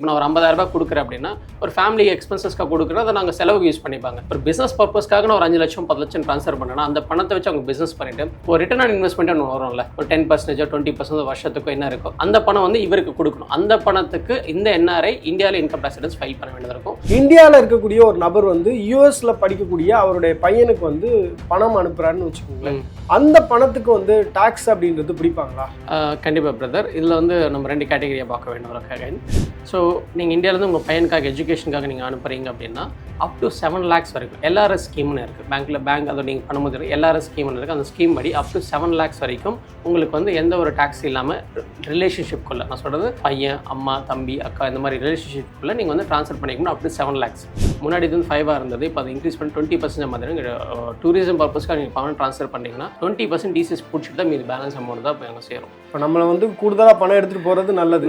இப்போ நான் ஒரு 50,000 கொடுக்குறேன் அப்படின்னா ஒரு ஃபேமிலி எக்ஸ்பென்சஸ்க்காக கொடுக்குறேன், அதை நாங்கள் செலவுக்கு யூஸ் பண்ணிப்பாங்க. ஒரு பிஸ்னஸ் பர்பஸ்க்காக நான் ஒரு 5 லட்சம் 10 லட்சம் ட்ரான்ஸ்ஃபர் பண்ணேன்னா அந்த பணத்தை வச்சு அவங்க பிஸ்னஸ் பண்ணிட்டு ஒரு ரிட்டர்ன் ஆன் இன்வெஸ்ட்மெண்ட் ஒன்று வரும்ல, ஒரு 10% 20% வருஷத்துக்கு என்ன இருக்கும் அந்த பணம் வந்து இவருக்கு கொடுக்கணும். அந்த பணத்துக்கு இந்த என்ஆர்ஐ இந்தியாவில் இன்கம் டேக்ஸ் ரிட்டர்ன்ஸ் ஃபைல் பண்ண வேண்டியது இருக்கும். இந்தியாவில் இருக்கக்கூடிய ஒரு நபர் வந்து யூஎஸ்ல படிக்கக்கூடிய அவருடைய பையனுக்கு வந்து பணம் அனுப்புறாருன்னு வச்சுக்கோங்களேன், அந்த பணத்துக்கு வந்து டாக்ஸ் அப்படின்றது பிடிப்பாங்களா? கண்டிப்பாக பிரதர், இதில் வந்து நம்ம 2 கேட்டகரியாக பார்க்க வேண்டும். ஸோ நீங்கள் இந்தியாவிலேருந்து உங்கள் பையனுக்காக எஜுகேஷனுக்காக நீங்கள் அனுப்புறீங்க அப்படின்னா அப் டு 7 lakhs வரைக்கும் எல்ஆர்எஸ் ஸ்கீம்னு இருக்குது. பேங்க் அதை நீங்கள் பண்ணும்போது எல்ஆர்எஸ் ஸ்கீம்னு இருக்குது. அந்த ஸ்கீம் படி அப் டு 7 lakhs வரைக்கும் உங்களுக்கு வந்து எந்த ஒரு டாக்ஸ் இல்லாமல் ரிலேஷன்ஷிப்குள்ளே, நான் சொல்கிறது பையன் அம்மா தம்பி அக்கா இந்த மாதிரி ரிலேஷன்ஷிப்குள்ளே நீங்கள் வந்து ட்ரான்ஸ்ஃபர் பண்ணிக்கணும். Up to 7 lakhs. முன்னாடி இது வந்து 5 இருந்தது, இப்போ அதை இன்க்ரீஸ் பண்ணி 20% மாதிரி டூரிசம் பர்பஸ்க்காக நீங்கள் பணம் ட்ரான்ஸ்ஃபர் பண்ணிங்கன்னா 20% டிசிஎஸ் பிடிச்சிட்டு தான் மீது பேலன்ஸ் அமௌண்ட் தான் இப்போ அங்கே சேரும். இப்போ நம்மளை வந்து கூடுதலாக பணம் எடுத்துகிட்டு போகிறது நல்லது.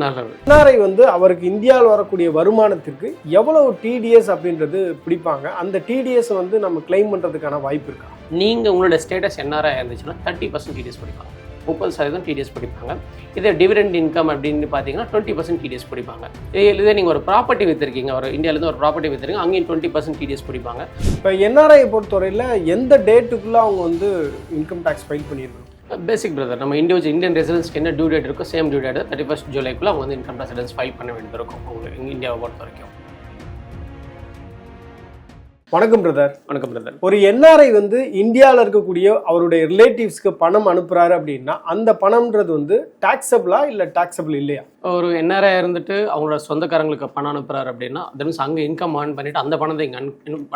என்ஆர்ஐ வந்து அவருக்கு இந்தியாவில் வரக்கூடிய வருமானத்திற்கு எவ்வளவு டிடிஎஸ் அப்படின்றது பிடிப்பாங்க, அந்த டிடிஎஸ் வந்து நம்ம கிளைம் பண்ணுறதுக்கான வாய்ப்பு இருக்கா? நீங்கள் உங்களோட ஸ்டேட்டஸ் என்ஆர்ஐ இருந்துச்சுன்னா 30% டிடிஎஸ் பிடிப்பாங்க, 30% டிடிஎஸ் பிடிப்பாங்க. இதே டிவிடெண்ட் இன்கம் அப்படின்னு பார்த்தீங்கன்னா 20% டிடிஎஸ் பிடிப்பாங்க. இதே நீங்கள் ஒரு ப்ராப்பர்ட்டி விற்றுருக்கீங்க, ஒரு இந்தியாவிலேருந்து ஒரு ப்ராப்பர்ட்டி விற்றுருக்கீங்க, அங்கேயும் 20% டிடிஎஸ் பிடிப்பாங்க. இப்போ என்ஆர்ஐயை பொறுத்தவரையில் எந்த டேட்டுக்குள்ளே அவங்க வந்து இன்கம் டேக்ஸ் ஃபைல் பண்ணியிருக்கணும்? பேசிக் பிரதர், நம்ம இந்தியன் ரெசிடென்ஸ்க்கு என்ன டியூ டேட் இருக்கோ சேம் டியூ டேட் 31 ஜூலைக்குள்ளே அவங்க வந்து இன்கம் டேக்ஸ் ரிட்டர்ன்ஸ் ஃபைல் பண்ண வேண்டியது இருக்கும் உங்களுக்கு இந்தியாவை பொறுத்த வரைக்கும். வணக்கம் பிரதர். வணக்கம் பிரதர். ஒரு என்ஆர்ஐ வந்து இந்தியாவில் இருக்கக்கூடிய அவருடைய ரிலேட்டிவ்ஸ்க்கு பணம் அனுப்புறாரு அப்படின்னா அந்த பணம்ன்றது வந்து டாக்ஸபிளா இல்லை டாக்ஸபிள் இல்லையா? ஒரு என்ஆர்ஐ இருந்துட்டு அவங்களோட சொந்தக்காரங்களுக்கு பணம் அனுப்புறாரு அப்படின்னா அது மீன்ஸ் அங்கே இன்கம் ஏர்ன் பண்ணிட்டு அந்த பணத்தை இங்கே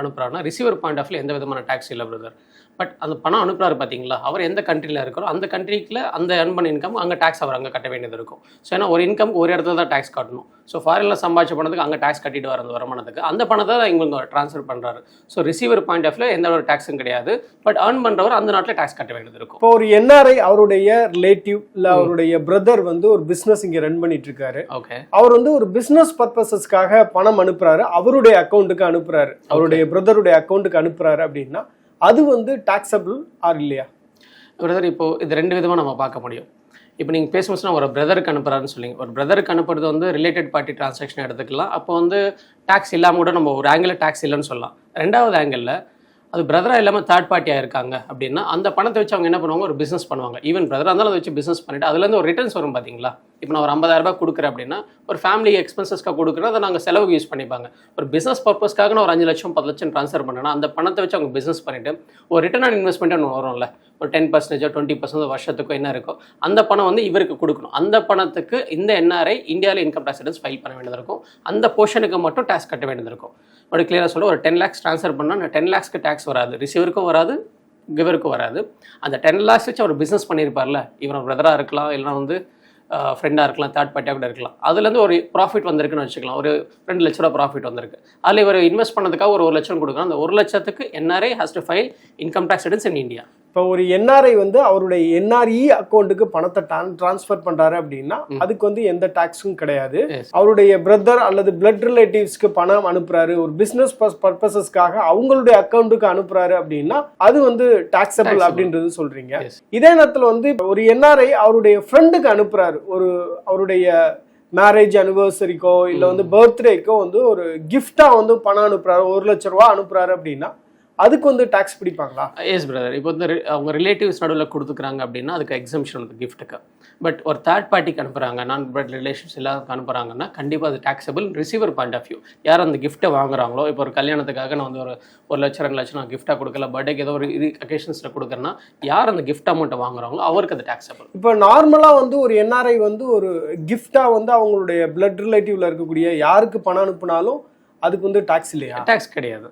அனுப்புறாருன்னா ரிசீவர் பாயிண்ட் ஆஃப் எந்த விதமான டாக்ஸ் இல்லை பிரதர். பட் அந்த பணம் அனுப்புறாரு பார்த்தீங்களா, அவர் எந்த கண்ட்ரியில் இருக்கிறோ அந்த கண்ட்ரிக்கில் அந்த ஏர்ன் பண்ண இன்கம் அங்கே டாக்ஸ் அவர் அங்கே கட்ட வேண்டியது இருக்கும். ஸோ ஏன்னா ஒரு இன்கம் ஒரு இடத்துல தான் டாக்ஸ் கட்டணும். ஸோ ஃபாரினில் சம்பாதிச்ச பணத்துக்கு அங்கே டாக்ஸ் கட்டிட்டு வர அந்த வருமானத்துக்கு அந்த பணத்தை தான் இவங்க ட்ரான்ஸ்ஃபர் பண்ணுறாரு. ஸோ ரிசீவர் பாயிண்ட் ஆஃப் எந்த ஒரு டாக்ஸும் கிடையாது. பட் ஏர்ன் பண்ணுறவர் அந்த நாட்டில் டாக்ஸ் கட்ட வேண்டியது இருக்கும். இப்போ ஒரு என்ஆர்ஐ அவருடைய ரிலேட்டிவ் இல்லை அவருடைய பிரதர் வந்து ஒரு பிஸ்னஸ் இங்கே ரன் பண்ணிட்டு இருக்காரு. ஓகே, அவர் வந்து ஒரு பிஸ்னஸ் பர்பஸஸ்க்காக பணம் அனுப்புறாரு, அவருடைய அக்கௌண்ட்டுக்கு அனுப்புறாரு, அவருடைய பிரதருடைய அக்கௌண்ட்டுக்கு அனுப்புறாரு அப்படின்னா அது வந்து டாக்ஸபிள் ஆர் இல்லையா? பிரதர், இப்போது இது 2 விதமாக நம்ம பார்க்க முடியும். இப்போ நீங்கள் பேசும்போதுனா ஒரு பிரதருக்கு அனுப்புறாருன்னு சொல்லிங்க, ஒரு பிரதருக்கு அனுப்புறது வந்து ரிலேட்டட் பார்ட்டி டிரான்சாக்ஷன் எடுத்துக்கலாம். அப்போ வந்து டேக்ஸ் இல்லாமல் கூட நம்ம ஒரு ஆங்கிளில் டேக்ஸ் இல்லைன்னு சொல்லலாம். 2வது ஆங்கிளில் அது பிரதராக இல்லாமல் தேர்ட் பார்ட்டியாக இருக்காங்க அப்படின்னா அந்த பணத்தை வச்சு அவங்க என்ன பண்ணுவாங்க, ஒரு பிஸ்னஸ் பண்ணுவாங்க. ஈவன் பிரதராக இருந்தாலும் அதை வச்சு பிஸ்னஸ் பண்ணிவிட்டு அதுலேருந்து ஒரு ரிட்டர்ன்ஸ் வரும் பார்த்தீங்களா. இப்போ நான் ஒரு 50,000 கொடுக்குறேன் அப்படின்னா ஒரு ஃபேமிலி எக்ஸ்பென்சஸ்க்காக கொடுக்குறேன், அதை நாங்கள் செலவுக்கு யூஸ் பண்ணிப்பாங்க. ஒரு பிஸ்னஸ் பர்பஸ்க்காக நான் ஒரு 5 லட்சம் 10 லட்சம் ட்ரான்ஸ்ஃபர் பண்ணேன்னா அந்த பணத்தை வச்சு அவங்க பிஸ்னஸ் பண்ணிவிட்டு ஒரு ரிட்டர்ன் ஆன் இன்வெஸ்ட்மெண்ட் ஒன்று வரும்ல, ஒரு 10% 20% வருஷத்துக்கு என்ன இருக்கோ அந்த பணம் வந்து இவருக்கு கொடுக்கணும். அந்த பணத்துக்கு இந்த என்ஆர்ஐ இந்தியாவில் இன்கம் டேக்ஸ் ரிட்டர்ன்ஸ் ஃபைல் பண்ண வேண்டியது இருக்கும். அந்த போர்ஷனுக்கு மட்டும் டேக்ஸ் கட்ட வேண்டியது இருக்கும். அப்படி கிளியராக சொல்ல, ஒரு 10 lakhs ட்ரான்ஸ்ஃபர் பண்ணால் அந்த 10 lakhsக்கு டேக்ஸ் வராது, ரிசீவருக்கும் வராது, கிவருக்கும் வராது. அந்த 10 lakhs வச்சு அவர் பிஸ்னஸ் பண்ணியிருப்பார்ல, இவன் பிரதராக இருக்கலாம், இல்லைனா வந்து ஃப்ரெண்டாக இருக்கலாம், தேர்ட் பார்ட்டியாக கூட இருக்கலாம். அதுலேருந்து ஒரு ப்ராஃபிட் வந்திருக்குன்னு வச்சுக்கலாம், ஒரு 2 லட்ச ரூபா ப்ராஃபிட் வந்திருக்கு. அதில் இவர் இன்வெஸ்ட் பண்ணதுக்காக ஒரு 1 லட்சம் கொடுக்கணும். அந்த 1 லட்சத்துக்கு NRI has to file income tax returns in India. இப்போ ஒரு என்ஆர்ஐ வந்து அவருடைய என்ஆர்இ அக்கௌண்ட்டுக்கு பணத்தை டிரான்ஸ்ஃபர் பண்றாரு அப்படின்னா அதுக்கு வந்து எந்த டாக்ஸும் கிடையாது. அவருடைய பிரதர் அல்லது பிளட் ரிலேட்டிவ்ஸ்க்கு பணம் அனுப்புறாரு, ஒரு பிசினஸ் பர்பஸஸ்க்காக அவங்களுடைய அக்கௌண்ட்டுக்கு அனுப்புறாரு அப்படின்னா அது வந்து டாக்ஸபிள் அப்படின்றது சொல்றீங்க. இதே நேரத்தில் வந்து ஒரு என்ஆர்ஐ அவருடைய ஃப்ரெண்டுக்கு அனுப்புறாரு, ஒரு அவருடைய மேரேஜ் அனிவர்சரிக்கோ இல்லை வந்து பர்த்டேக்கோ வந்து ஒரு கிஃப்டா வந்து பணம் அனுப்புறாரு, 1 லட்ச ரூபா அனுப்புறாரு அப்படின்னா அதுக்கு வந்து டாக்ஸ் பிடிப்பாங்களா? Yes brother. இப்போ வந்து அவங்க ரிலேட்டிவ்ஸ் நடுவில் கொடுத்துக்கிறாங்க அப்படின்னா அதுக்கு எக்ஸம்ஷன் வந்து கிஃப்ட்டுக்கு. பட் ஒரு தேர்ட் பார்ட்டிக்கு அனுப்புகிறாங்க, நான் பிளட் ரிலேஷன்ஸ் எல்லாருக்கும் அனுப்புகிறாங்கன்னா கண்டிப்பாக அது taxable receiver point of view. யார் அந்த கிஃப்ட்டை வாங்குறாங்களோ, இப்போ ஒரு கல்யாணத்துக்காக நான் வந்து ஒரு லட்சம் 2 லட்சம் நான் கிஃப்ட்டாக கொடுக்கல, பர்த்டேக்கு ஏதோ ஒரு அக்கேஷன்ஸில் கொடுக்குறேன்னா யார் அந்த கிஃப்ட் அமௌண்ட்டை வாங்குறாங்களோ அவருக்கு அது டாக்ஸபிள். இப்போ நார்மலாக வந்து ஒரு என்ஆர்ஐ வந்து ஒரு கிஃப்டாக வந்து அவங்களுடைய பிளட் ரிலேட்டிவ்ல இருக்கக்கூடிய யாருக்கு பணம் அனுப்புனாலும் அதுக்கு வந்து டாக்ஸ் இல்லையா? டாக்ஸ் கிடையாது,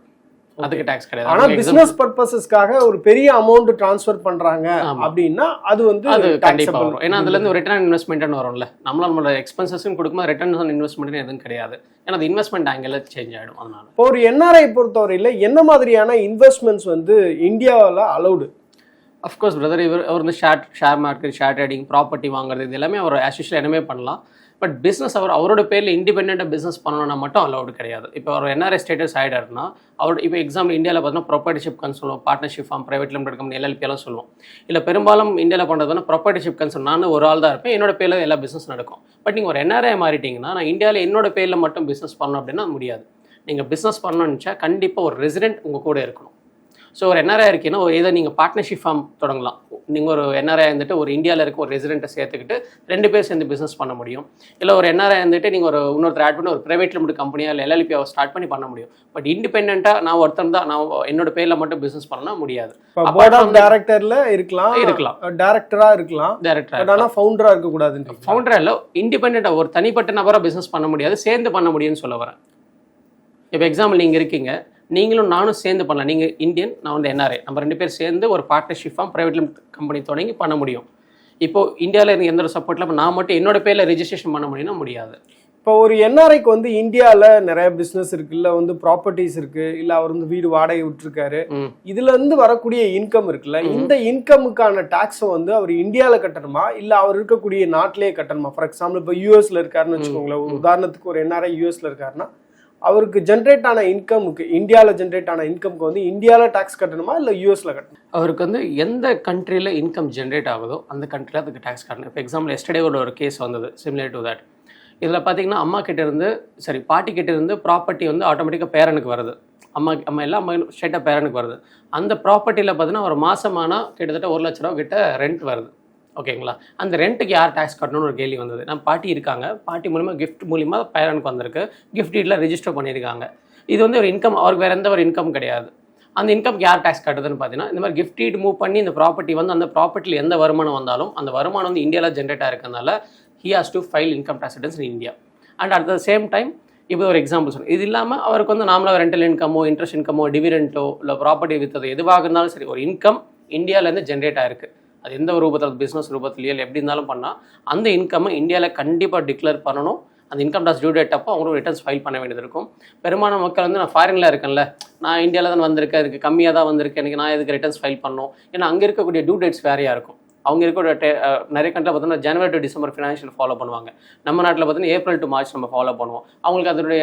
அதுக்கு டாக்ஸ் கிடையாது. ஆனா பிசினஸ் பர்பஸஸ்க்காக ஒரு பெரிய அமௌண்ட் ட்ரான்ஸ்ஃபர் பண்றாங்க அப்படின்னா அது வந்து அது கண்டிப்பா வரும். ஏன்னா அதுல இருந்து ஒரு ரிட்டர்ன் இன்வெஸ்ட்மெண்ட் வரும்ல, நம்மளோட எக்ஸ்பென்சஸும் கொடுக்கும்போது ரிட்டர்ன் ஆன் இன்வெஸ்ட்மெண்ட் எதுவும் கிடையாது. ஏன்னா அது இன்வெஸ்ட்மெண்ட் ஆங்கிள் சேஞ்ச் ஆயிடும். அதனால இப்போ ஒரு என்ஆர்ஐ பொறுத்தவரையில என்ன மாதிரியான இன்வெஸ்ட்மெண்ட்ஸ் வந்து இந்தியாவில் அலௌடு? அஃப்கோர்ஸ் பிரதர், அவர் வந்து share market, share trading, property வாங்குறது, இது எல்லாமே அவர் ஆஸ் யூஷுவல் எல்லாமே பண்ணலாம். பட் பிஸ்னஸ் அவரோட பேரில் இண்டிபெண்ட்டாக பிஸ்னஸ் பண்ணணும்னா மட்டும் அலௌடு கிடையாது. இப்போ அவர் என்ஆர்ஐ ஸ்டேட்டஸ் ஆகிடாருன்னா அவர் இப்போ எக்ஸாம்பிள் இந்தியாவில் பார்த்தீங்கன்னா ப்ராப்பர்ட்டிஷிப் கன்சர்ன் சொல்லுவோம், partnership firm, private limited company, LLP எல்லாம் சொல்லுவோம். இல்லை பெரும்பாலும் இந்தியாவில் பண்ணுறதுனா ப்ராப்பர்ட்டிஷிப் கன்சர்ன் நான் ஒரு ஆள் தான் இருப்பேன், என்னோட பேரில் எல்லா பிஸ்னஸ் நடக்கும். பட் நீங்கள் ஒரு என்ஆர்ஐ மாறிட்டீங்கன்னா நான் இந்தியாவில் என்னோட பேரில் மட்டும் பிஸ்னஸ் பண்ணணும் அப்படின்னா முடியாது. நீங்கள் பிஸ்னஸ் பண்ணணும்னு நினச்சா கண்டிப்பாக ஒரு ரெசிடென்ட் உங்கள் கூட இருக்கணும். ஸோ ஒரு என்ஆர்ஐ இருக்கீங்கன்னா இதை நீங்கள் பார்ட்னர்ஷிப் ஃபார்ம் தொடங்கலாம். நீங்கள் ஒரு என்ஆர்ஐ இருந்துட்டு ஒரு இந்தியாவில் இருக்க ஒரு ரெசிடென்ட்டை சேர்த்துக்கிட்டு 2 பேர் சேர்ந்து பிஸ்னஸ் பண்ண முடியும். இல்லை ஒரு என்ஆர்ஐ இருந்துட்டு நீங்கள் இன்னொருத்தர் ஆட் பண்ணி ஒரு பிரைவேட் லிமிடெட் கம்பெனியாக இல்லை எல்எல்பியை ஸ்டார்ட் பண்ண முடியும். பட் இண்டிபெண்ட்டாக நான் ஒருத்தர் தான் நான் என்னோட பேரில் மட்டும் பிஸ்னஸ் பண்ணலாம் முடியாது. போர்ட் ஆஃப் டைரக்டர்ல இருக்கலாம், டைரக்டரா இருக்கலாம், டைரக்டர் ஆனால் ஃபவுண்டரா இருக்கக்கூடாது. ஃபவுண்டரா இல்லை, இண்டிபெண்ட்டாக ஒரு தனிப்பட்ட நபராக பிஸ்னஸ் பண்ண முடியாது, சேர்ந்து பண்ண முடியும்னு சொல்ல வரேன். இப்போ எக்ஸாம்பிள் நீங்கள் இருக்கீங்க, நீங்களும் நானும் சேர்ந்து பண்ணலாம். நீங்கள் இந்தியன், நான் வந்து என்ஆர்ஐ, நம்ம 2 பேர் சேர்ந்து ஒரு partnership firm private limited company தொடங்கி பண்ண முடியும். இப்போ இந்தியாவில் இருந்து எந்த ஒரு சப்போர்ட்டில் நான் மட்டும் என்னோட பேரில் ரெஜிஸ்ட்ரேஷன் பண்ண முடியும்னா முடியாது. இப்போ ஒரு என்ஆர்ஐக்கு வந்து இந்தியாவில் நிறைய பிஸ்னஸ் இருக்கு, இல்லை வந்து ப்ராப்பர்ட்டிஸ் இருக்கு, இல்லை அவர் வந்து வீடு வாடகை விட்டுருக்காரு, இதுல இருந்து வரக்கூடிய இன்கம் இருக்குல்ல, இந்த இன்கமுக்கான டாக்ஸை வந்து அவர் இந்தியாவில் கட்டணுமா இல்லை அவர் இருக்கக்கூடிய நாட்டிலேயே கட்டணுமா? ஃபார் எக்ஸாம்பிள் இப்போ யூஎஸ்ல இருக்காருன்னு வச்சுக்கோங்களேன், ஒரு உதாரணத்துக்கு ஒரு என்ஆர்ஐ யூஎஸ்ல இருக்காருன்னா அவருக்கு ஜென்ரேட் ஆன இன்கமுக்கு, இந்தியாவில் ஜென்ரேட் ஆன இன்கமுக்கு வந்து இந்தியாவில் டாக்ஸ் கட்டணுமா இல்லை யூஎஸ்ல கட்டணும்? அவருக்கு வந்து எந்த கண்ட்ரியில் இன்கம் ஜென்ரேட் ஆகுதோ அந்த கண்ட்ரியில் அதுக்கு டாக்ஸ் கட்டணும். இப்போ எக்ஸாம்பிள் எஸ்டர்டே ஒரு கேஸ் வந்தது சிமிலர் டு தட். இதில் பார்த்தீங்கன்னா அம்மா கிட்ட இருந்து பாட்டி கிட்ட இருந்து ப்ராப்பர்ட்டி வந்து ஆட்டோமேட்டிக்காக பேரனுக்கு வருது. அம்மா எல்லாம் அம்மா ஸ்ட்ரெயிட்டாக பேரனுக்கு வருது. அந்த ப்ராப்பர்ட்டியில் பார்த்தீங்கன்னா ஒரு மாதமானா கிட்டத்தட்ட 1 லட்ச ரூபா கிட்ட ரெண்ட் வருது. ஓகேங்களா? அந்த ரெண்ட்டுக்கு யார் டேக்ஸ் கட்டணும்னு ஒரு கேள்வி வந்தது. நம்ம பாட்டி இருக்காங்க, பாட்டி மூலிமா கிஃப்ட் மூலிமா பேரனுக்கு வந்திருக்கு, கிஃப்ட் டீடில் ரெஜிஸ்டர் பண்ணியிருக்காங்க. இது வந்து ஒரு இன்கம், அவருக்கு வேறு எந்த ஒரு இன்கம் கிடையாது. அந்த இன்கம்க்கு யார் டேக்ஸ் கட்டுதுன்னு பார்த்தீங்கன்னா இந்த மாதிரி கிஃப்ட் டீட் மூவ் பண்ணி இந்த ப்ராப்பர்ட்டி வந்து அந்த ப்ராப்பர்ட்டியில் எந்த வருமானம் வந்தாலும் அந்த வருமானம் வந்து இந்தியாவில் ஜென்ரேட் ஆகிறதுனால he has to file income tax returns in India. And at the same time இப்போ ஒரு எக்ஸாம்பிள் சொல்லுங்கள், இது இல்லாமல் அவருக்கு வந்து நார்மலாக ரெண்டல் இன்கமோ இன்ட்ரெஸ்ட் இன்கமோ டிவிடெண்டோ இல்லை ப்ராப்பர்ட்டி வித்தது எதுவாக இருந்தாலும் சரி ஒரு இன்கம் இந்தியாவிலேருந்து ஜென்ரேட் ஆயிருக்கு. அது எந்த ஒரு ரூபத்தில் பிஸ்னஸ் ரூபத்துலையோ இல்லை எப்படி இருந்தாலும் பண்ணால் அந்த இன்கம்மை இந்தியாவில் கண்டிப்பாக டிக்ளேர் பண்ணணும். அந்த இன்கம் டேக்ஸ் டியூ டேட் அப்போ அவங்களும் ரிட்டர்ன்ஸ் ஃபைல் பண்ண வேண்டியது இருக்கும். பெரும்பாலான மக்கள் வந்து நான் ஃபாரினில் இருக்கேன்ல, நான் இந்தியாவில் தான் வந்திருக்கேன், அதுக்கு கம்மியாக தான் வந்திருக்கேன், எனக்கு நான் எதுக்கு ரிட்டர்ன்ஸ் ஃபைல் பண்ணணும்? ஏன்னா அங்கே இருக்கக்கூடிய டியூ டேட்ஸ் வேறையாக இருக்கும். அவங்க இருக்க நிறைய கண்ட்ரில் பார்த்தீங்கன்னா ஜனவரி டு டிசம்பர் ஃபினான்ஷியல் ஃபாலோ பண்ணுவாங்க. நம்ம நாட்டில் பார்த்தீங்கன்னா ஏப்ரல் டு மார்ச் நம்ம ஃபாலோ பண்ணுவோம். அவங்களுக்கு அதனுடைய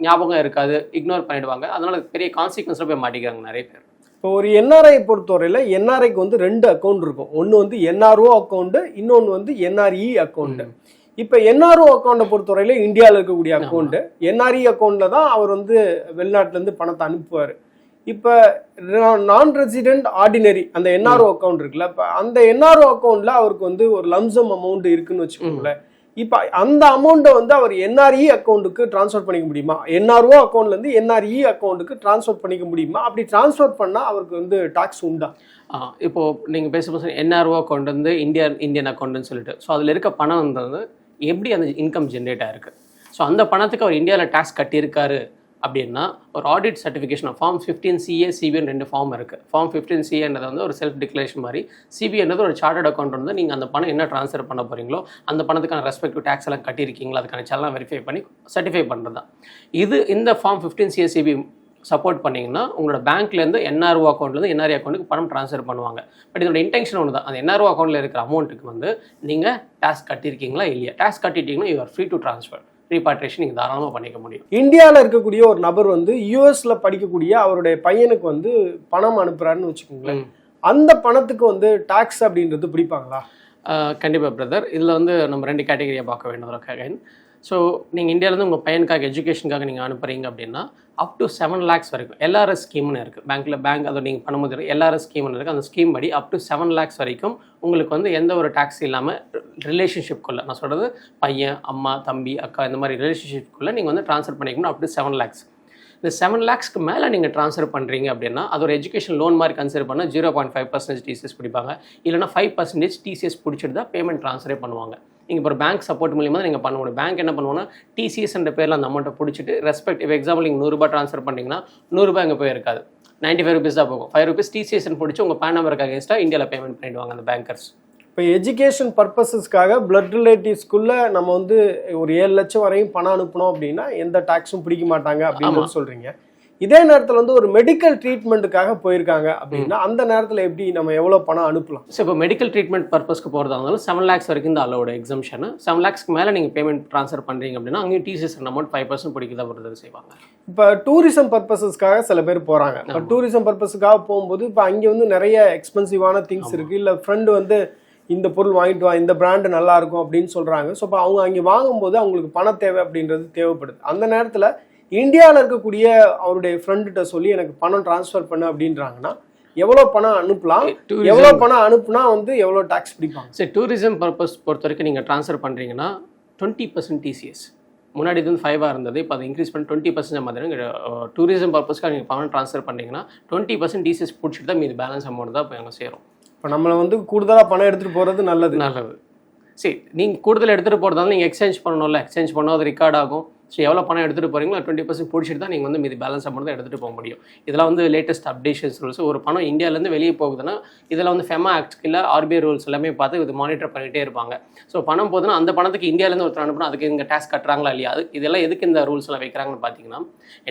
ஞாபகம் இருக்காது, இக்னோர் பண்ணிடுவாங்க. அதனால பெரிய கான்சிக்வன்ஸில் போய் மாட்டிக்கிறாங்க நிறைய பேர். இப்போ ஒரு என்ஆர்ஐ பொறுத்தவரையில் என்ஆர்ஐக்கு வந்து 2 அக்கௌண்ட் இருக்கும். ஒன்று வந்து என்ஆர்ஓ அக்கௌண்ட்டு, இன்னொன்று வந்து என்ஆர்இ அக்கௌண்ட்டு. இப்போ என்ஆர்ஓ அக்கௌண்ட்டை பொறுத்தவரையில் இந்தியாவில் இருக்கக்கூடிய அக்கௌண்ட்டு, என்ஆர்இ அக்கௌண்ட்டில் தான் அவர் வந்து வெளிநாட்டிலேருந்து பணத்தை அனுப்புவார். இப்போ நான் ரெசிடென்ட் ஆர்டினரி அந்த என்ஆர்ஓ அக்கௌண்ட் இருக்குல்ல, இப்போ அந்த என்ஆர்ஓ அக்கௌண்ட்டில் அவருக்கு வந்து ஒரு லம்சம் அமௌண்ட் இருக்குன்னு வச்சுக்கோங்களேன். இப்போ அந்த அமௌண்ட்டை வந்து அவர் என்ஆர்இ அக்கௌண்ட்டுக்கு ட்ரான்ஸ்ஃபர் பண்ணிக்க முடியுமா? என்ஆர்ஓ அக்கௌண்ட்லேருந்து என்ஆர்இ அக்கௌண்ட்டுக்கு ட்ரான்ஸ்ஃபர் பண்ணிக்க முடியுமா? அப்படி ட்ரான்ஸ்ஃபர் பண்ணால் அவருக்கு வந்து டாக்ஸ் உண்டா? இப்போது நீங்கள் பேசும்போது என்ஆர்ஓ அக்கௌண்ட் வந்து இந்தியன் அக்கௌண்ட்டுன்னு சொல்லிட்டு, ஸோ அதில் இருக்க பணம் வந்து எப்படி அந்த இன்கம் ஜென்ரேட் ஆயிருக்கு, ஸோ அந்த பணத்துக்கு அவர் இந்தியாவில் டேக்ஸ் கட்டியிருக்காரு அப்படின்னா ஒரு audit certification form 15CA CBN 2 form இருக்குது. ஃபார்ம் 15CAன்றது வந்து ஒரு செல்ஃப் டிக்ளரேஷன் மாதிரி, சிபிஎன்றது ஒரு சார்ட்டர்ட் அக்கௌண்ட் வந்து நீங்கள் அந்த பணம் என்ன ட்ரான்ஸ்ஃபர் பண்ண போகிறீங்களோ அந்த பணத்துக்கான ரெஸ்பெக்டிவ் டேக்ஸ் எல்லாம் கட்டியிருக்கீங்களா அதுக்கான செல்லாம் வெரிஃபை பண்ணி சர்டிஃபை பண்ணுறது தான் இது. இந்த ஃபார்ம் 15CA CB சப்போர்ட் பண்ணிங்கன்னா உங்களோட பேங்க்லேருந்து என்ஆர்ஓ அக்கௌண்ட்லேருந்து என்ஆர்இ அக்கௌண்ட்டுக்கு பணம் ட்ரான்ஸ்ஃபர் பண்ணுவாங்க. பட் இதோட இன்டென்ஷன் ஒன்று தான், அந்த என்ஆர்ஓ அக்கௌண்ட்டில் இருக்கிற அமௌண்ட்டுக்கு வந்து நீங்கள் டேக்ஸ் கட்டியிருக்கீங்களா இல்லையா, டேக்ஸ் கட்டிட்டீங்கன்னா you are free to transfer, repatriation நீங்கள் தாராளமாக பண்ணிக்க முடியும். இந்தியாவில் இருக்கக்கூடிய ஒரு நபர் வந்து யூஎஸ்ல படிக்கக்கூடிய அவருடைய பையனுக்கு வந்து பணம் அனுப்புறாருன்னு வச்சுக்கோங்களேன், அந்த பணத்துக்கு வந்து டாக்ஸ் அப்படின்றது பிடிப்பாங்களா? கண்டிப்பாக பிரதர். இதில் வந்து நம்ம 2 கேட்டகரியாக பார்க்க வேண்டியது. ஸோ நீங்கள் இந்தியாவிலேருந்து உங்கள் பையனுக்காக எஜுகேஷனுக்காக நீங்கள் அனுப்புகிறீங்க அப்படின்னா அப் டு 7 lakhs வரைக்கும் எல்ஆர்எஸ் ஸ்கீம்னு இருக்குது. பேங்க் அதை நீங்கள் பண்ணும்போது எல்ஆர்எஸ் ஸ்கீம்னு இருக்குது. அந்த ஸ்கீம் படி அப் டு 7 lakhs வரைக்கும் உங்களுக்கு வந்து எந்த ஒரு டேக்ஸ் இல்லாமல் ரிலேஷன்ஷிப்குள்ளே, நான் சொல்கிறது பையன் அம்மா தம்பி அக்கா இந்த மாதிரி ரிலேஷன்ஷிப்குள்ளே நீங்கள் வந்து ட்ரான்ஸ்ஃபர் பண்ணிக்கணும் அப் டு 7 lakhs. இந்த 7 lakhsக்கு மேலே நீங்கள் ட்ரான்ஸ்ஃபர் பண்ணுறீங்க அப்படின்னா அது ஒரு எஜுகேஷன் லோன் மாதிரி கன்சிடர் பண்ணால் 0.5% டிசிஎஸ் பிடிப்பாங்க, இல்லைனா 5% டிசிஎஸ் பிடிச்சிட்டு தான் பேமெண்ட் ட்ரான்ஸ்ஃபரே பண்ணுவாங்க. நீங்கள் இப்போ ஒரு பேங்க் சப்போர்ட் மூலியமாக தான் நீங்கள் பண்ண முடியும். பேங்க் என்ன பண்ணுவோன்னா டிசிஎஸ் என்ற பேரில் அந்த அமௌண்ட்டை பிடிச்சிட்டு ரெஸ்பெக்ட், இப்போ எக்ஸாம்பிள் நீங்கள் 100 ரூபாய் ட்ரான்ஸ்ஃபர் பண்ணிங்கன்னா 100 ரூபாய் அங்கே போயிருக்காது, 95 rupees தான் போகும். 5 rupees டிசிஎஸ்ன்னு பிடிச்சி உங்கள் பேன் நம்பருக்கு அகேன்ஸ்டாக இந்தியாவில் பேமெண்ட் பண்ணிடுவாங்க அந்த பேங்கர்ஸ். இப்போ எஜுகேஷன் பர்பஸஸ்க்காக பிளட் ரிலேட்டிவ்ஸ்குள்ளே நம்ம வந்து ஒரு 7 லட்சம் வரையும் பணம் அனுப்பணும் அப்படின்னா எந்த டாக்ஸும் பிடிக்க மாட்டாங்க அப்படின்னு சொல்கிறீங்க. இதே நேரத்தில் வந்து ஒரு மெடிக்கல் ட்ரீட்மெண்ட்டுக்காக போயிருக்காங்க அப்படின்னா அந்த நேரத்தில் எப்படி நம்ம எவ்வளோ பணம் அனுப்பலாம்? ஸோ இப்போ மெடிக்கல் ட்ரீட்மெண்ட் பர்பஸ்க்கு போகிறதா இருந்தாலும் 7 lakhs வரைக்கும் இந்த அலோட எக்ஸம்ஷன். 7 lakhsக்கு மேலே நீங்கள் பேமெண்ட் ட்ரான்ஸ்ஃபர் பண்ணுறீங்க அப்படின்னா அங்கேயும் டிசிஎஸ் அமௌண்ட் 5% பிடிக்குதா வருது செய்வாங்க. இப்போ டூரிசம் பர்பஸஸ்க்காக சில பேர் போகிறாங்க. இப்போ டூரிசம் பர்பஸுக்காக போகும்போது இப்போ அங்கே வந்து நிறைய எக்ஸ்பென்சிவான திங்ஸ் இருக்குது. இல்லை ஃப்ரெண்டு வந்து இந்த பொருள் வாங்கிட்டு வா, இந்த பிராண்டு நல்லா இருக்கும் அப்படின்னு சொல்கிறாங்க. ஸோ இப்போ அவங்க அங்கே வாங்கும்போது அவங்களுக்கு பண தேவை அப்படின்றது தேவைப்படுது. அந்த நேரத்தில் இந்தியாவில் இருக்கக்கூடிய அவருடைய ஃப்ரெண்டுகிட்ட சொல்லி எனக்கு பணம் டிரான்ஸ்ஃபர் பண்ணு அப்படின்றாங்கன்னா எவ்வளோ பணம் அனுப்பலாம், எவ்வளோ பணம் அனுப்புனா வந்து எவ்வளோ டாக்ஸ் பிடிப்பாங்க? சரி, டூரிசம் பர்பஸ் பொறுத்த வரைக்கும் நீங்கள் ட்ரான்ஸ்ஃபர் பண்ணுறீங்கன்னா 20% டிசிஎஸ். முன்னாடி இது வந்து 5 இருந்தது, இப்போ அதை இன்க்ரீஸ் பண்ணி 20% மாதிரி. டூரிசம் பர்பஸ்க்காக நீங்கள் பணம் ட்ரான்ஸ்ஃபர் பண்ணிங்கன்னா 20% டிசிஎஸ் பிடிச்சிட்டு தான் மீது பேலன்ஸ் அமௌண்ட் தான் இப்போ அங்கே சேரும். இப்போ நம்மளை வந்து கூடுதலாக பணம் எடுத்துகிட்டு போகிறது நல்லது. சரி, நீங்கள் கூடுதல் எடுத்துகிட்டு போகிறதால நீங்கள் எக்ஸ்சேஞ்ச் பண்ணணும்ல, எக்ஸ்சேஞ்ச் பண்ணால் அது ரெக்கார்ட் ஆகும். ஸோ எவ்வளோ பணம் எடுத்துகிட்டு போகிறீங்களோ 20% பிடிச்சிட்டு தான் நீங்கள் வந்து மீதி பேலன்ஸ் அமௌண்ட் தான் எடுத்துகிட்டு போக முடியும். இதெல்லாம் வந்து லேட்டஸ்ட் அப்டேஷன்ஸ் ரூல்ஸ். ஒரு பணம் இந்தியாவிலேருந்து வெளியே போகுதுன்னா இதில் வந்து ஃபெமா ஆக்ட் இல்லை ஆர்பிஐ ரூல்ஸ் எல்லாமே பார்த்து இது மானிட்டர் பண்ணிகிட்டே இருப்பாங்க. ஸோ பணம் போகுதுன்னா அந்த பணத்துக்கு இந்தியாவிலேருந்து ஒருத்தர் அனுப்புனா அதுக்கு இங்கே டேக்ஸ் கட்டுறாங்களா இல்லையா, இதெல்லாம் எதுக்கு இந்த ரூல்ஸ்லாம் வைக்கிறாங்கன்னு பார்த்தீங்கன்னா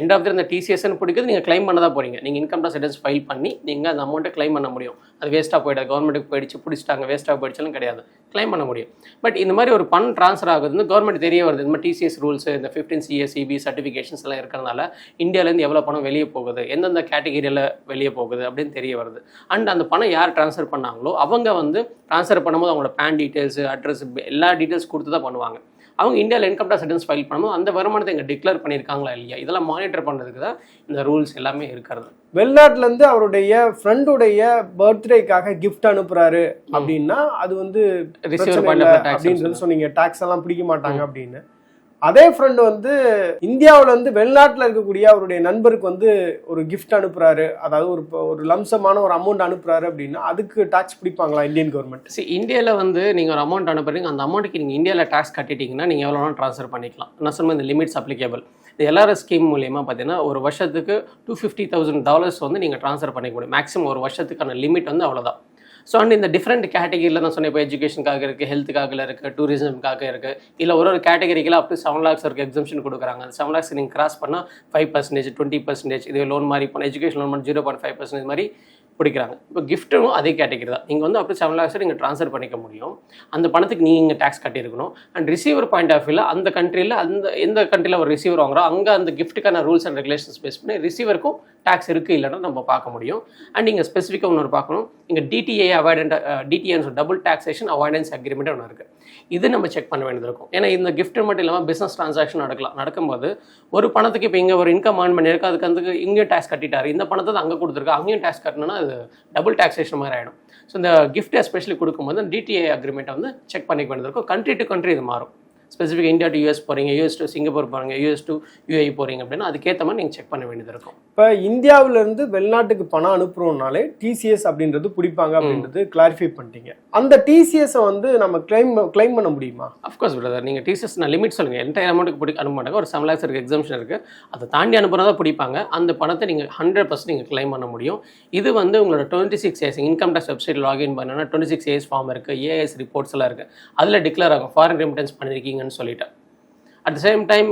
எண்ட் ஆஃப் இந்த டிசிஎஸ்ன்னு பிடிக்கிறது நீங்கள் கிளைம் பண்ண தான் போகிறீங்க. நீங்கள் இன்கம் டாக்ஸ் ரிட்டர்ன்ஸ் ஃபைல் பண்ணி நீங்கள் அந்த அமௌண்ட்டை கிளைம் பண்ண முடியும். அது வேஸ்ட்டாக போய்டாது, கவர்மெண்ட்டுக்கு போயிடுச்சு பிடிச்சிட்டாங்க வேஸ்ட்டாக போயிடுச்சாலும் கிடையாது, கிளைம் பண்ண முடியும். பட் இந்த மாதிரி ஒரு பணம் ட்ரான்ஸ்ஃபர் ஆகுதுன்னு கவர்மெண்ட் தெரிய வருது. இந்த மாதிரி டிசிஎஸ் ரூல்ஸ், இந்த 15 CSEB சர்டிஃபிகேஷன்ஸ் எல்லாம் இருக்கிறதுனால இந்தியாவிலேருந்து எவ்வளோ பணம் வெளியே போகுது, எந்தெந்த கேட்டகிரியில் வெளியே போகுது அப்படின்னு தெரிய வருது. அண்ட் அந்த பணம் யார் ட்ரான்ஸ்ஃபர் பண்ணாங்களோ அவங்க வந்து ட்ரான்ஸ்ஃபர் பண்ணும்போது அவங்களோட பேன் டீட்டெயில்ஸ், அட்ரஸ், எல்லா டீட்டெயில்ஸ் கொடுத்து தான் பண்ணுவாங்க. அவங்க இந்தியாவில் இன்கம் டாக்ஸ் ரிட்டர்ன்ஸ் ஃபைல் பண்ணும்போது அந்த வருமானத்தை இங்கே டிக்ளேர் பண்ணியிருக்காங்களா இல்லையா, இதெல்லாம் மானிட்டர் பண்ணுறதுக்கு தான் இந்த ரூல்ஸ் எல்லாமே இருக்கிறது. வெளிநாட்டிலேருந்து அவருடைய ஃப்ரெண்டுடைய பர்த்டேக்காக கிஃப்ட் அனுப்புறாரு அப்படின்னா அது வந்து அப்படின்னு சொன்னீங்க, டாக்ஸ் எல்லாம் பிடிக்க மாட்டாங்க அப்படின்னு. அதே ஃப்ரெண்டு வந்து இந்தியாவில் வந்து வெளிநாட்டில் இருக்கக்கூடிய அவருடைய நண்பருக்கு வந்து ஒரு கிஃப்ட் அனுப்புறாரு, அதாவது ஒரு லம்சமான ஒரு அமௌண்ட் அனுப்புறாரு அப்படின்னா அதுக்கு டாக்ஸ் பிடிப்பாங்களா இந்தியன் கவர்மெண்ட்? சரி, இந்தியாவில் வந்து நீங்கள் ஒரு அமௌண்ட் அனுப்புறீங்க, அந்த அமௌண்ட்டுக்கு நீங்கள் இந்தியாவில் டாக்ஸ் கட்டிட்டீங்கன்னா நீங்கள் எவ்வளோ ட்ரான்ஸ்ஃபர் பண்ணிக்கலாம். நான் சொன்ன இந்த லிமிட்ஸ் அப்ளிகேபிள். இந்த எல்ஆர்எஸ் ஸ்கீம் மூலியமாக பார்த்தீங்கன்னா ஒரு வருஷத்துக்கு $250,000 வந்து நீங்கள் ட்ரான்ஸ்ஃபர் பண்ணிக்க முடியும். மேக்ஸிமம் ஒரு வருஷத்துக்கான லிமிட் வந்து அவ்வளோதான். ஸோ அண்ட் இந்த டிஃப்ரெண்ட் கேட்டகிரியில் நான் சொன்னேன், இப்போ எஜுகேஷனுக்காக இருக்குது, ஹெல்த்துக்காக இருக்குது, டூரிசம்காக இருக்குது, இல்லை ஒரு கேட்டகரிக்கெல்லாம் அப் டு 7 lakhs வரைக்கும் எக்ஸம்ஷன் கொடுக்குறாங்க. அந்த 7 lakhs நீங்கள் கிராஸ் பண்ணால் 5%, 20%, இது லோன் மாதிரி இப்போ எஜுகேஷன் லோன் பண்ணி 0.5% மாதிரி பிடிக்கிறாங்க. இப்போ கிஃப்ட்டும் அதே கேட்டகரி தான். நீங்கள் வந்து அப்படி 7 lakhs நீங்கள் ட்ரான்ஸ்ஃபர் பண்ணிக்க முடியும். அந்த பணத்துக்கு நீங்கள் டேக்ஸ் கட்டியிருக்கணும். அண்ட் ரிசீவர் பாயிண்ட் ஆஃப் வியூவில் அந்த கண்ட்ரியில் எந்த கண்ட்ரியில் ஒரு ரிசீவர் வாங்குறோம் அங்கே அந்த கிஃப்ட்டுக்கான ரூல்ஸ் அண்ட் ரெகுலேஷன்ஸ் பேஸ் பண்ணி ரிசீவருக்கும் டேக்ஸ் இருக்குது இல்லைன்னா நம்ம பார்க்க முடியும். அண்ட் நீங்கள் ஸ்பெசிஃபிக்காக ஒன்று பார்க்கணும், இங்கே டிடிஏ டிடிஏன்னு டபுள் டாக்ஸேஷன் அவாய்டன்ஸ் அக்ரிமெண்ட் ஒன்று இருக்குது. இது நம்ம செக் பண்ண வேண்டியது இருக்கும். ஏன்னா இந்த கிஃப்ட் மட்டும் இல்லாமல் பிஸ்னஸ் ட்ரான்சாக்ஷன் நடக்கும்போது ஒரு பணத்துக்கு இப்போ இங்கே ஒரு இன்கம் ஏர்ன் பண்ணியிருக்கு, அதுக்கு வந்து இங்கேயும் டேக்ஸ் கட்டிட்டாரு, இந்த பணத்தை அங்கே கொடுத்துருக்கு, அங்கேயும் டேக்ஸ் கட்டணும்னா அது டபுள் டாக்ஸேஷன் மாதிரி ஆகிடும். ஸோ இந்த கிஃப்ட் எஸ்பெஷலி கொடுக்கும்போது டிடிஏ அக்ரிமெண்ட்டை வந்து செக் பண்ணிக்க வேண்டியது இருக்கும். கண்ட்ரி டு கண்ட்ரி இது மாறும். ஸ்பெசிஃபிக் இந்தியா டு யூஎஸ் போகிறீங்க, யூஎஸ் டு சிங்கப்பூர் போகிறீங்க, யூஎஸ் டு யூஏஇ போகிறீங்க அப்படின்னா அதுக்கேற்ற மாதிரி நீங்கள் செக் பண்ண வேண்டியது இருக்கும். இப்போ இந்தியாவிலேருந்து வெளிநாட்டுக்கு பணம் அனுப்புகிறோம்னாலே டிசிஎஸ் அப்படின்றது பிடிப்பாங்க அப்படின்றது கிளாரிஃபை பண்ணிட்டீங்க. அந்த டிசிஎஸை வந்து நம்ம கிளைம் பண்ண முடியுமா? அஃப்கோர்ஸ் பிரதர், நீங்கள் டிசிஎஸ் நான் லிமிட் சொல்லுங்கள், என்டையர் அமௌண்ட்டுக்கு அனுப்ப மாட்டாங்க. ஒரு 7 lakhs எக்ஸம்ஷன் இருக்குது, அதை தாண்டி அனுப்புறதா பிடிப்பாங்க. அந்த பணத்தை நீங்கள் 100% நீங்கள் கிளைம் பண்ண முடியும். இது வந்து உங்களோட 26 இன்கம் டேக்ஸ் வெப்சைட் லாகின் பண்ணணும்னா 26 ஃபார்ம் இருக்குது, ஏஎஸ் ரிப்போர்ட்ஸ் எல்லாம் இருக்குது, அதில் டிக்ளேர் ஆகும் ஃபாரின் ரெமிட்டன்ஸ் பண்ணியிருக்கீங்கன்னு சொல்லிட்டு. அட் த சேம் டைம்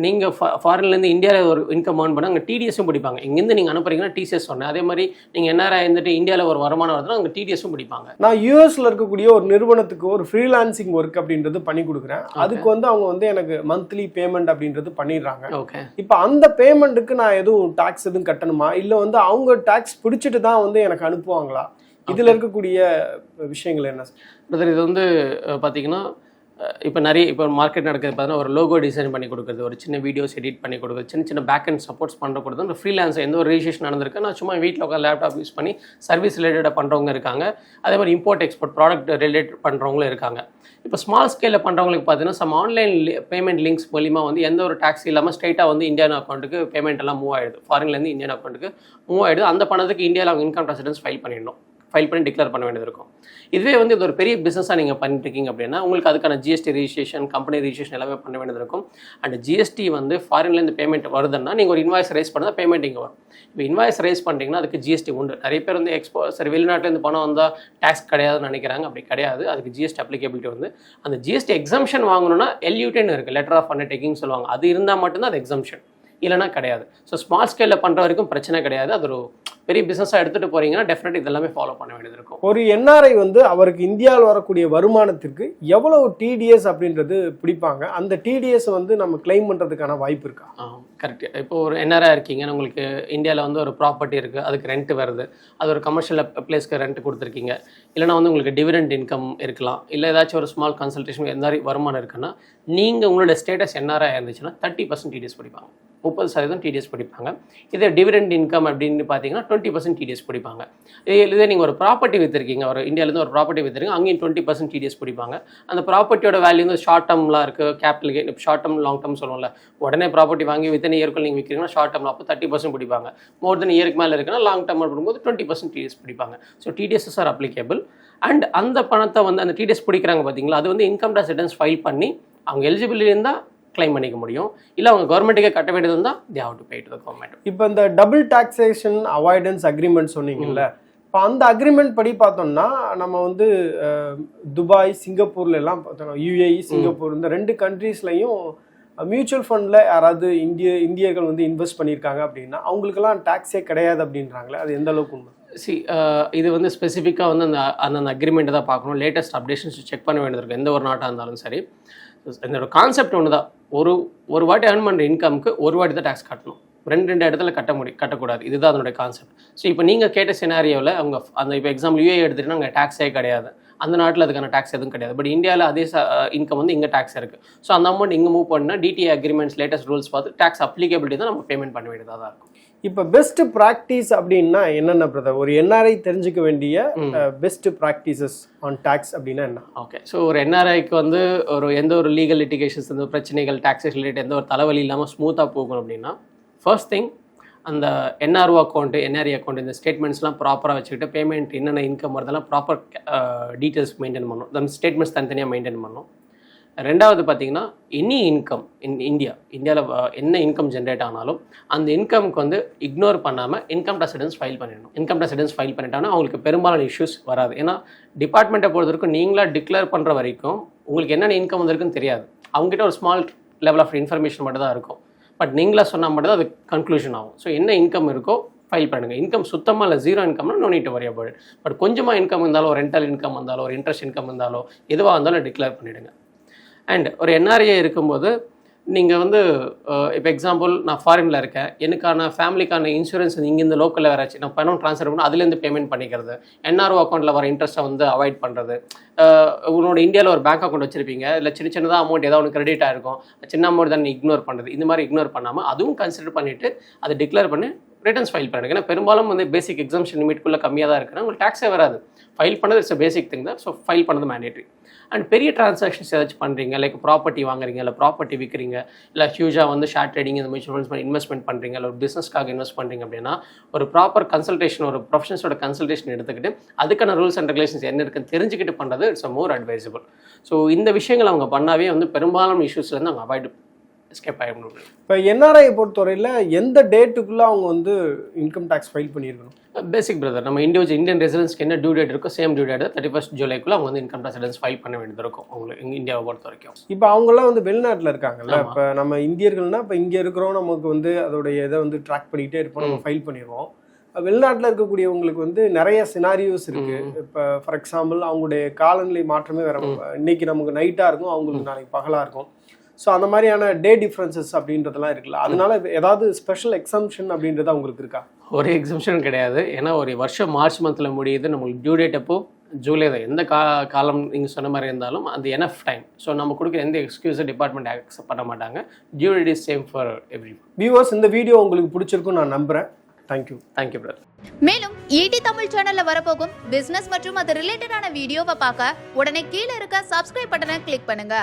நீங்கள் ஃபாரின்லேருந்து இந்தியாவில் ஒரு இன்கம் ஏர்ன் பண்ணால் அங்கே டிடிஎஸும் பிடிப்பாங்க. இங்கேருந்து நீங்கள் அனுப்புறீங்கன்னா டிசிஎஸ் சொன்னேன். அதே மாதிரி நீங்கள் என்ஆர்ஐ இருந்துட்டு இந்தியாவில் ஒரு வருமானம் வருதுன்னா அங்கே டிடிஎஸும் பிடிப்பாங்க. நான் யூஎஸில் இருக்கக்கூடிய ஒரு நிறுவனத்துக்கு ஒரு ஃப்ரீலான்சிங் ஒர்க் அப்படின்றது பண்ணி கொடுக்குறேன். அதுக்கு வந்து அவங்க வந்து எனக்கு மந்த்லி பேமெண்ட் அப்படின்றது பண்ணிடுறாங்க. ஓகே, இப்போ அந்த பேமெண்ட்டுக்கு நான் எதுவும் டாக்ஸ் எதுவும் கட்டணுமா, இல்லை வந்து அவங்க டாக்ஸ் பிடிச்சிட்டு தான் வந்து எனக்கு அனுப்புவாங்களா? இதில் இருக்கக்கூடிய விஷயங்கள் என்ன பிரதர்? இது வந்து பார்த்தீங்கன்னா இப்போ மார்க்கெட் நடக்கிறது பார்த்தீங்கன்னா ஒரு லோகோ டிசைன் பண்ணி கொடுக்குறது, ஒரு சின்ன வீடியோஸ் எடிட் பண்ணி கொடுக்குறது, சின்ன பேக் அண்ட் சப்போர்ட்ஸ் பண்ணுறது. ஒரு ஃப்ரீலான்ஸ் எந்த ஒரு ரிஜிஸ்ட்ரேஷன் நடந்திருக்கு, நான் சும்மா வீட்டில் உட்காந்து லேப்டாப் யூஸ் பண்ணி சர்வீஸ் ரிலேட்டடாக பண்ணுறவங்க இருக்காங்க. அதே மாதிரி இம்போர்ட் எக்ஸ்போர்ட் ப்ராடக்ட் ரிலேட் பண்ணுறவங்களும் இருக்காங்க. இப்போ ஸ்மால் ஸ்கேலில் பண்ணுறவங்களுக்கு பார்த்தீங்கன்னா சம் ஆன்லைன் பேமெண்ட் லிங்க்ஸ் மூலிமா வந்து எந்த ஒரு டாக்ஸ் இல்லாமல் ஸ்ட்ரைட்டாக வந்து இந்தியன் அக்கௌண்ட்டுக்கு பேமெண்ட் எல்லாம் மூவ் ஆகிடுது. ஃபாரின்லேருந்து இந்தியன் அக்கௌண்ட்டுக்கு மூவ் ஆகிடுது. அந்த பணத்துக்கு இந்தியாவில் அவங்க இன்கம் டாக்ஸ் ரிட்டர்ன்ஸ் ஃபைல் பண்ணி டிக்ளேர் பண்ண வேண்டியது இருக்கும். இதுவே வந்து இது ஒரு பெரிய பிஸ்னஸாக நீங்கள் பண்ணிட்டு இருக்கீங்க அப்படின்னா உங்களுக்கு அதுக்கான ஜிஎஸ்டி ரிஜிஸ்ட்ரேஷன், கம்பெனி ரிஜிஸ்ட்ரேஷன் எல்லாமே பண்ண வேண்டியது இருக்கும். அண்ட் ஜிஎஸ்டி வந்து ஃபாரின்லேருந்து பேமெண்ட் வருதுன்னா நீங்கள் ஒரு இன்வாய்ஸ் ரைஸ் பண்ணால் பேமெண்ட் இங்கே வரும். இப்போ இன்வாய்ஸ் ரைஸ் பண்ணிட்டீங்கன்னா அதுக்கு ஜிஎஸ்டி உண்டு. நிறைய பேர் வந்து வெளிநாட்டிலேருந்து பணம் வந்தால் டேக்ஸ் கிடையாதுன்னு நினைக்கிறாங்க. அப்படி கிடையாது, அதுக்கு ஜிஎஸ்டி அப்ளிகபிலிட்டி வந்து அந்த ஜிஎஸ்டி எக்ஸம்ஷன் வாங்கணும்னா எல்யூடின்னு இருக்குது, லெட்டர் ஆஃப் அண்டர்டேக்கிங் சொல்லுவாங்க. அது இருந்தால் மட்டும்தான் அது எக்ஸம்ஷன். இல்லைனா கிடையாது. ஸோ ஸ்மால் ஸ்கேலில் பண்ணுற வரைக்கும் பிரச்சனை கிடையாது. அது ஒரு பெரிய பிஸ்னஸாக எடுத்துகிட்டு போகிறீங்கன்னா டெஃபினெட் இதெல்லாமே ஃபாலோ பண்ண வேண்டியது இருக்கும். ஒரு என்ஆர்ஐ வந்து அவருக்கு இந்தியாவில் வரக்கூடிய வருமானத்திற்கு எவ்வளவு டிடிஎஸ் அப்படின்றது பிடிப்பாங்க, அந்த டிடிஎஸ் வந்து நம்ம கிளைம் பண்ணுறதுக்கான வாய்ப்பு இருக்கா? கரெக்ட். இப்போ ஒரு என்ஆர்ஐ இருக்கீங்க, உங்களுக்கு இந்தியாவில் வந்து ஒரு ப்ராப்பர்ட்டி இருக்குது, அதுக்கு ரெண்ட் வருது, அது ஒரு கமர்ஷியல் பிளேஸ்க்கு ரெண்ட் கொடுத்துருக்கீங்க, இல்லைனா வந்து உங்களுக்கு டிவிடெண்ட் இன்கம் இருக்கலாம், இல்லை ஏதாச்சும் ஒரு ஸ்மால் கன்சல்டேஷன் எந்த மாதிரி வருமானம் இருக்குன்னா நீங்கள் உங்களோட ஸ்டேட்டஸ் என்ஆர்ஐ இருந்துச்சுன்னா 30% டிடிஎஸ் பிடிப்பாங்க, 30% டிடிஎஸ் பிடிப்பாங்க. இதே டிவிடெண்ட் இன்கம் அப்படின்னு பார்த்தீங்கன்னா 20% டிடிஎஸ் பிடிப்பாங்க. இதே நீங்கள் ஒரு ப்ராப்பர்ட்டி விற்றுருக்கீங்க, ஒரு இந்தியாவிலேருந்து ஒரு ப்ராப்பர்ட்டி விற்றுருக்கீங்க, அங்கேயும் 20% டிடிஎஸ் பிடிப்பாங்க. அந்த ப்ராப்பர்ட்டியோட வேல்யூ வந்து ஷார்ட் டேர்ம்லாம் இருக்குது, capital gain, short term long term சொல்லுவோம்ல. உடனே ப்ராப்பர்ட்டி வாங்கி வித்தின் இயர்க்குள் நீங்கள் விற்கிறீங்கன்னா ஷார்ட் டேர்மில் அப்போ 30% பிடிப்பாங்க. மோர் தென் இயருக்கு மேலே இருக்குன்னா லாங் டேர்ம் அப்படிங்கும்போது 20% டிடிஎஸ் பிடிப்பாங்க. So TDS are applicable. And அந்த பணத்தை வந்து அந்த டிடிஎஸ் பிடிக்கிறாங்க பார்த்தீங்களா, அது வந்து இன்கம் டேக்ஸ் ரிட்டர்ன்ஸ் ஃபைல் பண்ணி அவங்க எலிஜிபிலிட்டி இருந்தால் கிளைம் பண்ணிக்க முடியும், இல்லை அவங்க கவர்மெண்ட்டுக்கே கட்ட வேண்டியது இருந்தால் they have to pay to the government. இப்போ இந்த டபுள் டாக்ஸேஷன் அவாய்டன்ஸ் அக்ரிமெண்ட் சொன்னீங்கல்ல, இப்போ அந்த அக்ரிமெண்ட் படி பார்த்தோம்னா நம்ம வந்து துபாய், சிங்கப்பூர்ல எல்லாம் பார்த்தோம், யுஏஇ, சிங்கப்பூர் இந்த 2 கண்ட்ரீஸ்லையும் மியூச்சுவல் ஃபண்டில் யாராவது இந்தியர்கள் வந்து இன்வெஸ்ட் பண்ணியிருக்காங்க அப்படின்னா அவங்களுக்கெல்லாம் டாக்ஸே கிடையாது அப்படின்றாங்களே, அது எந்த அளவுக்கு உண்மை? இது வந்து ஸ்பெசிஃபிக்காக வந்து அந்த அக்ரிமெண்ட்டை தான் பார்க்கணும், லேட்டஸ்ட் அப்டேஷன்ஸ் செக் பண்ண வேண்டியது இருக்கும் எந்த ஒரு நாட்டாக இருந்தாலும் சரி. என்னோட கான்செப்ட் ஒன்று தான், ஒரு வாட்டி ஏர்ன் பண்ணுற இன்கமுக்கு ஒரு வாட்டி தான் டேக்ஸ் கட்டணும், ரெண்டு இடத்துல கட்டக்கூடாது. இதுதான் அதனுடைய கான்செப்ட். ஸோ இப்போ நீங்கள் கேட்ட சினாரியோவில் அவங்க அந்த இப்போ எக்ஸாம்பிள் யூஏ எடுத்துகிட்டீங்கன்னா அங்கே டேக்ஸே கிடையாது, அந்த நாட்டில் அதுக்கான டேக்ஸ் எதுவும் கிடையாது. பட் இந்தியாவில் அதே இன்கம் வந்து இங்கே டேக்ஸ் இருக்குது. ஸோ அந்த அமௌண்ட் இங்கே மூவ் பண்ணால் டிடிஏ அக்ரிமெண்ட்ஸ் லேட்டஸ்ட் ரூல்ஸ் பார்த்து டேக்ஸ் அப்ளிகபிலிட்டி தான் நம்ம பேமெண்ட் பண்ண வேண்டியதாக தான் இருக்கும். இப்போ பெஸ்ட் ப்ராக்டிஸ் அப்படின்னா என்னென்ன பிரதர்? ஒரு என்ஆர்ஐ தெரிஞ்சுக்க வேண்டிய பெஸ்ட் ப்ராக்டிசஸ் ஆன் டேக்ஸ் அப்படின்னா என்ன? ஓகே, ஸோ ஒரு என்ஆர்ஐக்கு வந்து எந்த ஒரு லீகல் லிட்டிகேஷன்ஸ், இந்த பிரச்சனைகள், டாக்ஸஸ் ரிலேட்டட் எந்த ஒரு தலைவலி இல்லாமல் ஸ்மூத்தாக போகணும் அப்படின்னா ஃபர்ஸ்ட் திங் அந்த என்ஆர்ஓ அக்கௌண்ட்டு, என்ஆர்இ அக்கௌண்ட், இந்த ஸ்டேட்மெண்ட்ஸ்லாம் ப்ராப்பராக வச்சுக்கிட்டு பேமெண்ட் என்னென்ன இன்கம் வருதெல்லாம் ப்ராப்பர் டீட்டெயில்ஸ் மெயின்டைன் பண்ணணும். அந்த ஸ்டேட்மெண்ட்ஸ் தனித்தனியாக மெயின்டைன் பண்ணணும். ரெண்டாவது பார்த்தீங்கன்னா எனி இன்கம் இந்தியாவில் என்ன இன்கம் ஜென்ரேட் ஆனாலும் அந்த இன்கமுக்கு வந்து இக்னோர் பண்ணாமல் இன்கம் டேக்ஸ் ரிட்டர்ன்ஸ் ஃபைல் பண்ணிடணும். இன்கம் டேக்ஸ் ரிட்டர்ன்ஸ் ஃபைல் பண்ணிட்டாங்கன்னா அவங்களுக்கு பெரும்பாலான இஷ்யூஸ் வராது. ஏன்னா டிபார்ட்மெண்ட்டை பொறுத்த வரைக்கும் நீங்களாக டிக்ளேர் பண்ணுற வரைக்கும் உங்களுக்கு என்னென்ன இன்கம் வந்திருக்குன்னு தெரியாது. அவங்ககிட்ட ஒரு ஸ்மால் லெவல் ஆஃப் இன்ஃபர்மேஷன் மட்டும் தான் இருக்கும். பட் நீங்களாக சொன்னால் மட்டும் தான் அது கன்க்ளூஷன் ஆகும். ஸோ என்ன இன்கம் இருக்கோ ஃபைல் பண்ணுங்கள். இன்கம் சுத்தமாக இல்லை, ஜீரோ இன்கம்னா no need to worry about it. But கொஞ்சமாக இன்கம் இருந்தாலும், ஒரு ரெண்டல் இன்கம் வந்தாலும், ஒரு இன்ட்ரெஸ்ட் இன்கம் இருந்தாலோ எதுவாக இருந்தாலும் டிக்ளேர் பண்ணிவிடுங்க. அண்ட் ஒரு என்ஆர்ஏ இருக்கும்போது நீங்கள் வந்து இப்போ எக்ஸாம்பிள் நான் ஃபாரினில் இருக்கேன், எனக்கான ஃபேமிலிக்கான இன்சூரன்ஸ் இங்கேருந்து லோக்கலில் வேறு நான் பணம் ட்ரான்ஸ்ஃபர் பண்ணி அதுலேருந்து பேமெண்ட் பண்ணிக்கிறது, என்ஆர்ஓ அக்கௌண்ட்டில் வர இன்ட்ரெஸ்ட்டை வந்து அவாய்ட் பண்ணுறது. உன்னோட இந்தியாவில் ஒரு பேங்க் அக்கௌண்ட் வச்சுருப்பீங்க, இல்லை சின்னதாக அமௌண்ட் ஏதாவது ஒன்று கிரெடிட் ஆகிருக்கும், சின்ன அமௌண்ட் தான் இக்னோர் பண்ணுறது. இந்த மாதிரி இக்னோர் பண்ணாமல் அதுவும் கன்சிடர் பண்ணிவிட்டு அதை டிக்ளேர் பண்ணி ரிட்டர்ன்ஸ் ஃபைல் பண்ணுங்க. ஏன்னா பெரும்பாலும் வந்து பேசிக் எக்ஸாம்ஷன் லிமிட்குள்ளே கம்மியாக தான் இருக்குன்னா உங்களுக்கு டேக்ஸே வராது. ஃபைல் பண்ணது இட்ஸ் பேசிக் திங் தான். ஸோ ஃபைல் பண்ணது மேண்டேட்ரி. அண்ட் பெரிய டிரான்சாக்ஷன்ஸ் ஏதாச்சும் பண்ணுறீங்க, லைக் ப்ராப்பர்ட்டி வாங்குறீங்க, இல்லை ப்ராப்பர்ட்டி விற்கிறீங்க, இல்லை ஹியூஜாக வந்து ஷேர் ட்ரேடிங் இந்த மியூச்சுவல் ஃபண்ட்ஸ் இன்வெஸ்ட்மெண்ட் பண்ணுறீங்க, இல்லை ஒரு பிஸ்னஸ்க்காக இன்வெஸ்ட் பண்ணுறீங்க அப்படின்னா ஒரு ப்ராப்பர் கன்சல்டேஷன், ஒரு ப்ரொஃபஷன்ஸோட கன்சல்டேஷன் எடுத்துக்கிட்டு அதுக்கான ரூல்ஸ் அண்ட் ரெகுலேஷன்ஸ் என்ன இருக்குன்னு தெரிஞ்சுக்கிட்டு பண்ணுறது இட்ஸ் மோர் அட்வைசபிள். ஸோ இந்த விஷயங்கள் அவங்க பண்ணாவே வந்து பெரும்பாலான இஷ்யூஸ்லேருந்து அவங்க அவாய்ட் எஸ்கேப் ஆக முடியும். இப்போ என்ஆர்ஐ பொறுத்தவரையில் எந்த டேட்டுக்குள்ளே அவங்க வந்து இன்கம் டேக்ஸ் ஃபைல் பண்ணியிருக்கணும்? பேசிக் பிரதர், நம்ம இந்தியன் ரெசிடென்ஸ்க்கு என்ன டியூ டேட் இருக்கோ சேம் டியூ டேட் 31 ஜூலைக்குள்ள அவங்க வந்து இன்கம் டேக்ஸ் ரிட்டர்ன்ஸ் ஃபைல் பண்ண வேண்டியது இருக்கும் அவங்களுக்கு இந்தியாவை பொறுத்த வரைக்கும். இப்போ அவங்கெல்லாம் வந்து வெளிநாட்டில் இருக்காங்கல்ல, இப்போ நம்ம இந்தியர்கள்னா இப்போ இங்கே இருக்கிறோம், நமக்கு வந்து அதோடைய இதை வந்து ட்ராக் பண்ணிக்கிட்டே இருப்போம், நம்ம ஃபைல் பண்ணிடுவோம். வெளிநாட்டில் இருக்கக்கூடியவங்களுக்கு வந்து நிறைய சினாரியோஸ் இருக்கு. இப்போ ஃபார் எக்ஸாம்பிள் அவங்களுடைய காலநிலை மாற்றமே வேற, இன்னைக்கு நமக்கு நைட்டாக இருக்கும், அவங்களுக்கு நாளைக்கு பகலாக இருக்கும். ஸோ அந்த மாதிரியான டே டிஃப்ரென்சஸ் அப்படின்றதெல்லாம் இருக்குல்ல, அதனால ஏதாவது ஸ்பெஷல் எக்ஸம்ஷன் அப்படின்றது அவங்களுக்கு இருக்கா? ஒரு எக்ஸம்ஷன் கிடையாது. ஏன்னா ஒரு வருஷம் மார்ச் மந்தில் முடியுது, நம்மளுக்கு டியூ டேட் அப்போ ஜூலை தான். எந்த காலம் நீங்கள் சொன்ன மாதிரி இருந்தாலும் அந்த எனஃப் டைம். ஸோ நம்ம கொடுக்குற எந்த எக்ஸ்கியூஸை டிபார்ட்மெண்ட் அக்செப்ட் பண்ண மாட்டாங்க. Due date is same for every one. Viewers, இந்த வீடியோ உங்களுக்கு பிடிச்சிருக்கும் நான் நம்புகிறேன். Thank you brother. மேலும் ஈடி தமிழ் சேனல்ல வரப்போகும் பிசினஸ் மற்றும் அது ரிலேட்டடான வீடியோவை பார்க்க உடனே கீழே இருக்க சப்ஸ்கிரைப் பட்டனை கிளிக் பண்ணுங்க.